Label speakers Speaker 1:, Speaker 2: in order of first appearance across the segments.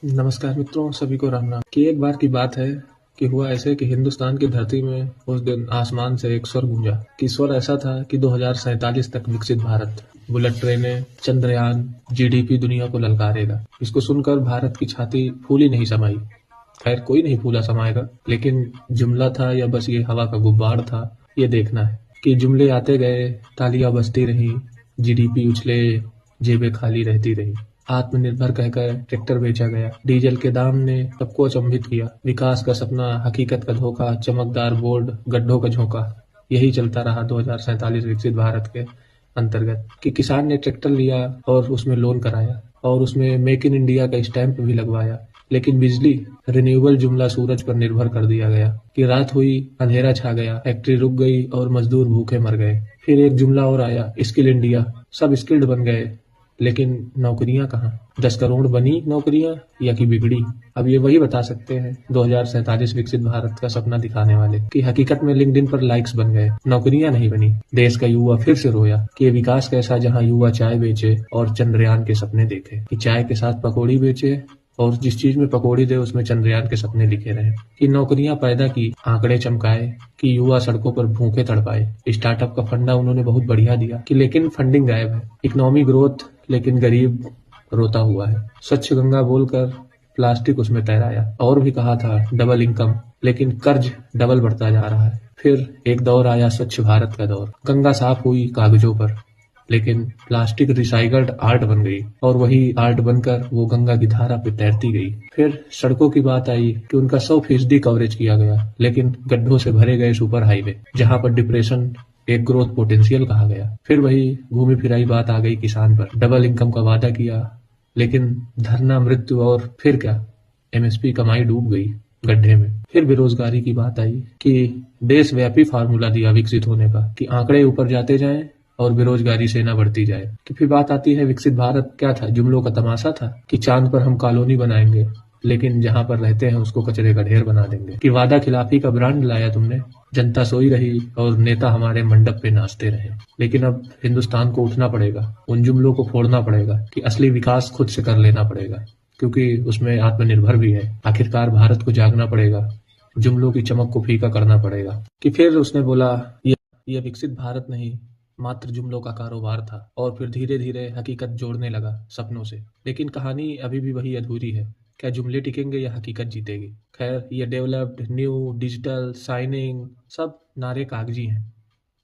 Speaker 1: नमस्कार मित्रों, सभी को राम राम। कि एक बार की बात है कि हुआ ऐसे कि हिंदुस्तान की धरती में उस दिन आसमान से एक स्वर गूंजा। कि स्वर ऐसा था कि 2047 तक विकसित भारत, बुलेट ट्रेनें, चंद्रयान, जीडीपी दुनिया को ललकारेगा। इसको सुनकर भारत की छाती फूली नहीं समाई। खैर, कोई नहीं फूला समाएगा, लेकिन जुमला था या बस ये हवा का गुब्बार था, ये देखना है। कि जुमले आते गए, तालियां बजती रही, जीडीपी उछले, जेबें खाली रहती रही। आत्मनिर्भर कहकर ट्रैक्टर बेचा गया, डीजल के दाम ने सबको अचंभित किया। विकास का सपना, हकीकत का धोखा, चमकदार बोर्ड, गड्ढों का झोंका। यही चलता रहा 2047 विकसित भारत के अंतर्गत। कि किसान ने ट्रैक्टर लिया और उसमें लोन कराया और उसमें मेक इन इंडिया का स्टैंप भी लगवाया, लेकिन बिजली, रिन्यूएबल जुमला सूरज पर निर्भर कर दिया गया। कि रात हुई, अंधेरा छा गया, फैक्ट्री रुक गई और मजदूर भूखे मर गए। फिर एक जुमला और आया, स्किल इंडिया। सब स्किल्ड बन गए, लेकिन नौकरियां कहाँ? 10 करोड़ बनी नौकरियां या कि बिगड़ी? अब ये वही बता सकते हैं 2047 विकसित भारत का सपना दिखाने वाले। कि हकीकत में लिंक्डइन पर लाइक्स बन गए, नौकरियां नहीं बनी। देश का युवा फिर से रोया कि ये विकास कैसा जहां युवा चाय बेचे और चंद्रयान के सपने देखे। कि चाय के साथ पकौड़ी बेचे और जिस चीज में पकौड़ी दे उसमें चंद्रयान के सपने लिखे रहे। कि नौकरियां पैदा की, आंकड़े चमकाए, कि युवा सड़कों पर भूखे तड़पाए। स्टार्टअप का फंडा उन्होंने बहुत बढ़िया दिया, कि लेकिन फंडिंग गायब है। इकोनॉमी ग्रोथ, लेकिन गरीब रोता हुआ है। स्वच्छ गंगा बोलकर प्लास्टिक उसमें तैराया। और भी कहा था डबल इनकम, लेकिन कर्ज डबल बढ़ता जा रहा है। फिर एक दौर आया स्वच्छ भारत का दौर। गंगा साफ हुई कागजों पर, लेकिन प्लास्टिक रिसाइकल्ड आर्ट बन गई और वही आर्ट बनकर वो गंगा की धारा पे तैरती गई। फिर सड़कों की बात आई कि उनका 100% कवरेज किया गया, लेकिन गड्ढों से भरे गए सुपर हाईवे, जहां पर डिप्रेशन एक ग्रोथ पोटेंशियल कहा गया। फिर वही घूमी फिराई बात आ गई किसान पर। डबल इनकम का वादा किया, लेकिन धरना, मृत्यु और फिर क्या, एमएसपी कमाई डूब गई गड्ढे में। फिर बेरोजगारी की बात आई कि देशव्यापी फार्मूला दिया विकसित होने का, कि आंकड़े ऊपर जाते जाएं और बेरोजगारी सेना बढ़ती जाए। कि फिर बात आती है विकसित भारत क्या था? जुमलों का तमाशा था। कि चांद पर हम कॉलोनी बनाएंगे, लेकिन जहां पर रहते हैं उसको कचरे का ढेर बना देंगे। कि वादा खिलाफी का ब्रांड लाया तुमने, जनता सोई रही और नेता हमारे मंडप पे नाचते रहे। लेकिन अब हिंदुस्तान को उठना पड़ेगा, उन जुमलों को फोड़ना पड़ेगा। कि असली विकास खुद से कर लेना पड़ेगा, क्योंकि उसमें आत्मनिर्भर भी है। आखिरकार भारत को जागना पड़ेगा, जुमलों की चमक को फीका करना पड़ेगा। कि फिर उसने बोला, यह विकसित भारत नहीं, मात्र जुमलों का कारोबार था। और फिर धीरे धीरे हकीकत जोड़ने लगा सपनों से। लेकिन कहानी अभी भी वही अधूरी है। क्या जुमले टिकेंगे या हकीकत जीतेगी? खैर, ये डेवलप्ड, न्यू, डिजिटल, साइनिंग, सब नारे कागजी हैं।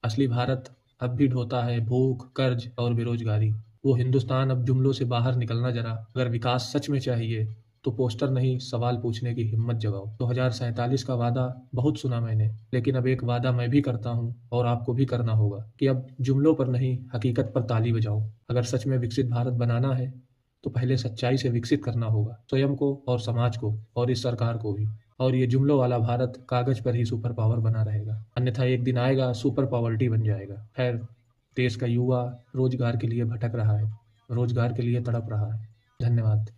Speaker 1: असली भारत अब भी ढोता है भूख, कर्ज और बेरोजगारी। वो हिंदुस्तान अब जुमलों से बाहर निकलना जरा। अगर विकास सच में चाहिए तो पोस्टर नहीं, सवाल पूछने की हिम्मत जगाओ। 2047 का वादा बहुत सुना मैंने, लेकिन अब एक वादा मैं भी करता हूँ और आपको भी करना होगा। कि अब जुमलों पर नहीं, हकीकत पर ताली बजाओ। अगर सच में विकसित भारत बनाना है तो पहले सच्चाई से विकसित करना होगा, स्वयं को और समाज को और इस सरकार को भी। और ये जुमलों वाला भारत कागज पर ही सुपर पावर बना रहेगा, अन्यथा एक दिन आएगा सुपर पावर्टी बन जाएगा। खैर, देश का युवा रोजगार के लिए भटक रहा है, रोजगार के लिए तड़प रहा है। धन्यवाद।